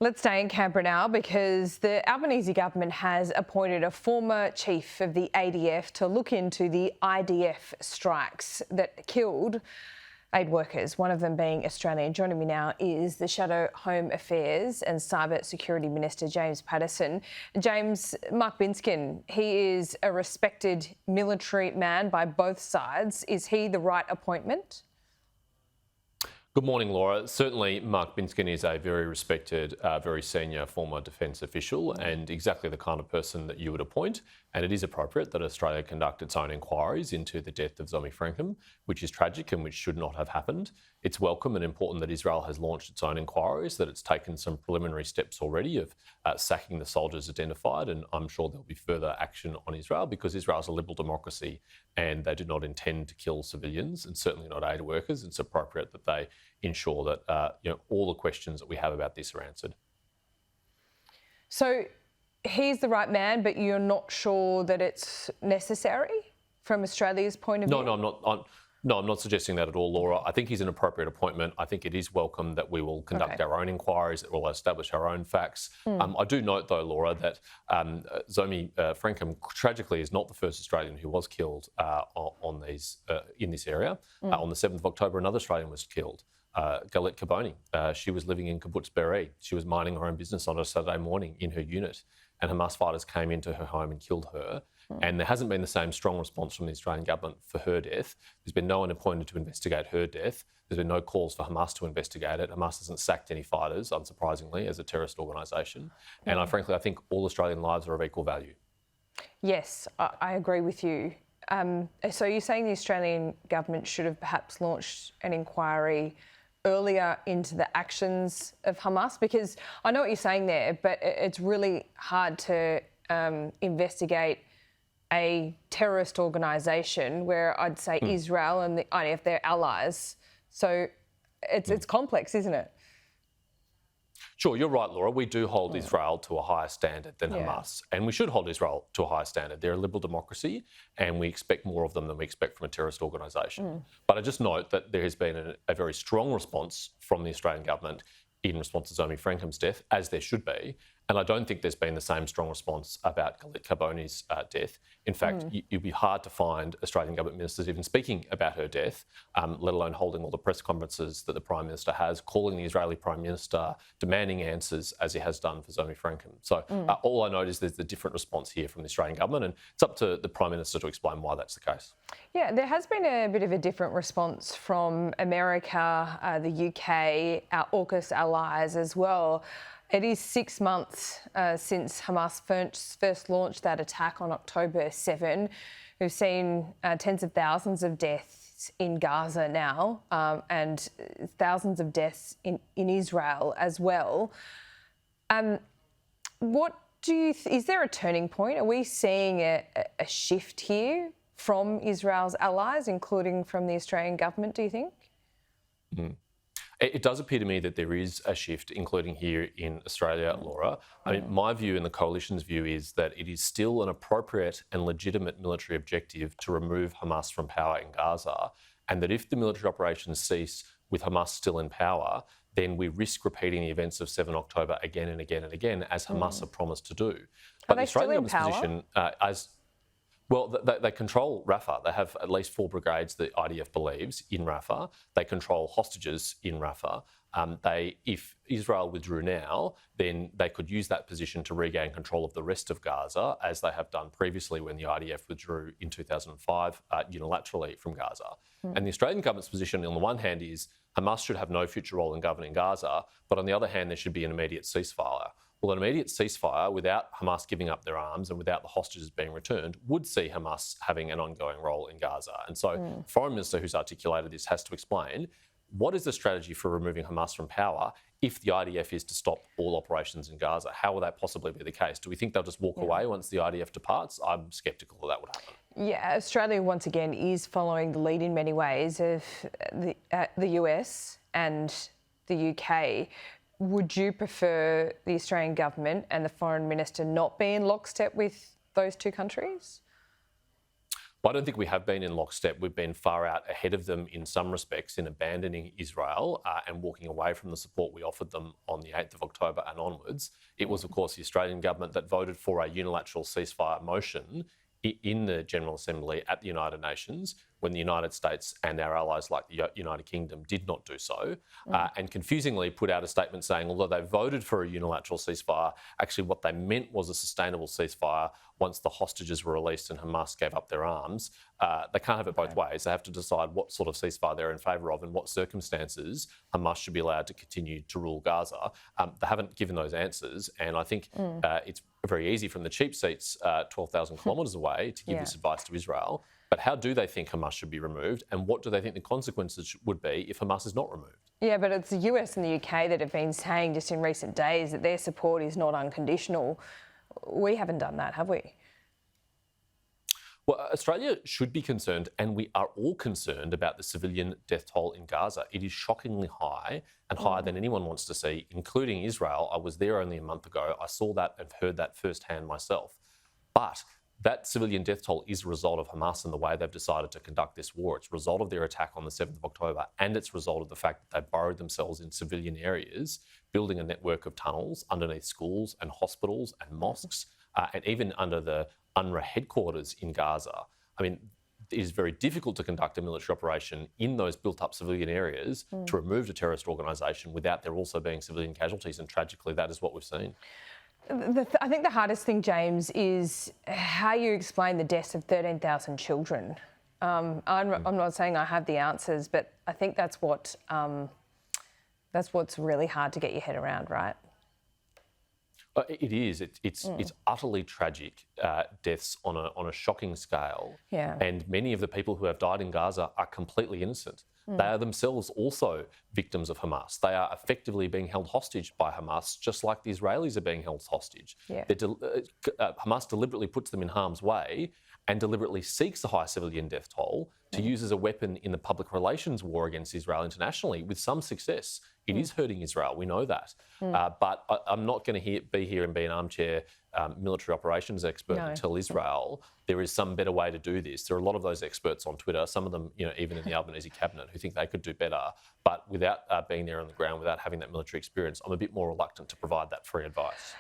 Let's stay in Canberra now because the Albanese government has appointed a former chief of the ADF to look into the IDF strikes that killed aid workers, one of them being Australian. Joining me now is the Shadow Home Affairs and Cyber Security Minister, James Paterson. James, Mark Binskin, he is a respected military man by both sides. Is he the right appointment? Good morning, Laura. Certainly, Mark Binskin is a very respected, very senior former defence official and exactly the kind of person that you would appoint. And it is appropriate that Australia conduct its own inquiries into the death of Zomi Frankcom, which is tragic and which should not have happened. It's welcome and important that Israel has launched its own inquiries, that it's taken some preliminary steps already of sacking the soldiers identified. And I'm sure there'll be further action on Israel because Israel is a liberal democracy and they do not intend to kill civilians and certainly not aid workers. It's appropriate that they ensure that all the questions that we have about this are answered. So he's the right man, but you're not sure that it's necessary from Australia's point of view? No, I'm not suggesting that at all, Laura. I think he's an appropriate appointment. I think it is welcome that we will conduct our own inquiries, that we'll establish our own facts. I do note, though, Laura, that Zomi Frankcom tragically is not the first Australian who was killed in this area. On the 7th of October, another Australian was killed. Galit Carbone. She was living in kibbutz. She was minding her own business on a Saturday morning in her unit, and Hamas fighters came into her home and killed her. And there hasn't been the same strong response from the Australian government for her death. There's been no one appointed to investigate her death. There's been no calls for Hamas to investigate it. Hamas hasn't sacked any fighters, unsurprisingly, as a terrorist organisation. And I think all Australian lives are of equal value. Yes, I agree with you. So you're saying the Australian government should have perhaps launched an inquiry earlier into the actions of Hamas? Because I know what you're saying there, but it's really hard to investigate a terrorist organisation where I'd say Israel and the IDF, they're allies. So it's complex, isn't it? Sure, you're right, Laura. We do hold Israel to a higher standard than Hamas, and we should hold Israel to a higher standard. They're a liberal democracy, and we expect more of them than we expect from a terrorist organisation. But I just note that there has been a very strong response from the Australian government in response to Zomi Frankcom's death, as there should be. And I don't think there's been the same strong response about Galit Carbone's death. In fact, you'd be hard to find Australian government ministers even speaking about her death, let alone holding all the press conferences that the Prime Minister has, calling the Israeli Prime Minister, demanding answers as he has done for Zomi Frankcom. So all I note is there's a different response here from the Australian government, and it's up to the Prime Minister to explain why that's the case. Yeah, there has been a bit of a different response from America, the UK, our AUKUS allies as well. It is 6 months since Hamas first launched that attack on October 7. We've seen tens of thousands of deaths in Gaza now and thousands of deaths in Israel as well. Is there a turning point? Are we seeing a shift here from Israel's allies, including from the Australian government, do you think? It does appear to me that there is a shift, including here in Australia, Laura. I mean, my view and the coalition's view is that it is still an appropriate and legitimate military objective to remove Hamas from power in Gaza, and that if the military operations cease with Hamas still in power, then we risk repeating the events of 7 October again and again and again, as Hamas have promised to do. But the Australian government's position well, they control Rafah. They have at least 4 brigades, the IDF believes, in Rafah. They control hostages in Rafah. If Israel withdrew now, then they could use that position to regain control of the rest of Gaza, as they have done previously when the IDF withdrew in 2005 unilaterally from Gaza. And the Australian government's position, on the one hand, is Hamas should have no future role in governing Gaza, but on the other hand, there should be an immediate ceasefire. Well, an immediate ceasefire without Hamas giving up their arms and without the hostages being returned would see Hamas having an ongoing role in Gaza. And so the Foreign Minister who's articulated this has to explain what is the strategy for removing Hamas from power if the IDF is to stop all operations in Gaza? How will that possibly be the case? Do we think they'll just walk away once the IDF departs? I'm sceptical that would happen. Yeah, Australia once again is following the lead in many ways of the US and the UK. Would you prefer the Australian government and the Foreign Minister not be in lockstep with those two countries? Well, I don't think we have been in lockstep. We've been far out ahead of them in some respects in abandoning Israel and walking away from the support we offered them on the 8th of October and onwards. It was, of course, the Australian government that voted for a unilateral ceasefire motion in the General Assembly at the United Nations when the United States and our allies like the United Kingdom did not do so, and confusingly put out a statement saying although they voted for a unilateral ceasefire, actually what they meant was a sustainable ceasefire once the hostages were released and Hamas gave up their arms. They can't have it both ways. They have to decide what sort of ceasefire they're in favour of and what circumstances Hamas should be allowed to continue to rule Gaza. They haven't given those answers, and I think it's very easy from the cheap seats 12,000 kilometres away to give this advice to Israel. But how do they think Hamas should be removed, and what do they think the consequences would be if Hamas is not removed? Yeah, but it's the US and the UK that have been saying just in recent days that their support is not unconditional. We haven't done that, have we? Well, Australia should be concerned, and we are all concerned about the civilian death toll in Gaza. It is shockingly high and higher than anyone wants to see, including Israel. I was there only a month ago. I saw that and heard that firsthand myself. But that civilian death toll is a result of Hamas and the way they've decided to conduct this war. It's a result of their attack on the 7th of October, and it's a result of the fact that they burrowed themselves in civilian areas, building a network of tunnels underneath schools and hospitals and mosques, and even under the UNRWA headquarters in Gaza. I mean, it is very difficult to conduct a military operation in those built-up civilian areas to remove a terrorist organisation without there also being civilian casualties, and tragically that is what we've seen. I think the hardest thing, James, is how you explain the deaths of 13,000 children. I'm not saying I have the answers, but I think that's what's really hard to get your head around, right? It is. It's utterly tragic deaths on a shocking scale. Yeah. And many of the people who have died in Gaza are completely innocent. They are themselves also victims of Hamas. They are effectively being held hostage by Hamas, just like the Israelis are being held hostage. Yeah. Hamas deliberately puts them in harm's way and deliberately seeks a high civilian death toll to use as a weapon in the public relations war against Israel internationally, with some success. It is hurting Israel, we know that. But I'm not going to be here and be an armchair military operations expert and tell Israel there is some better way to do this. There are a lot of those experts on Twitter, some of them even in the Albanese cabinet, who think they could do better. But without being there on the ground, without having that military experience, I'm a bit more reluctant to provide that free advice.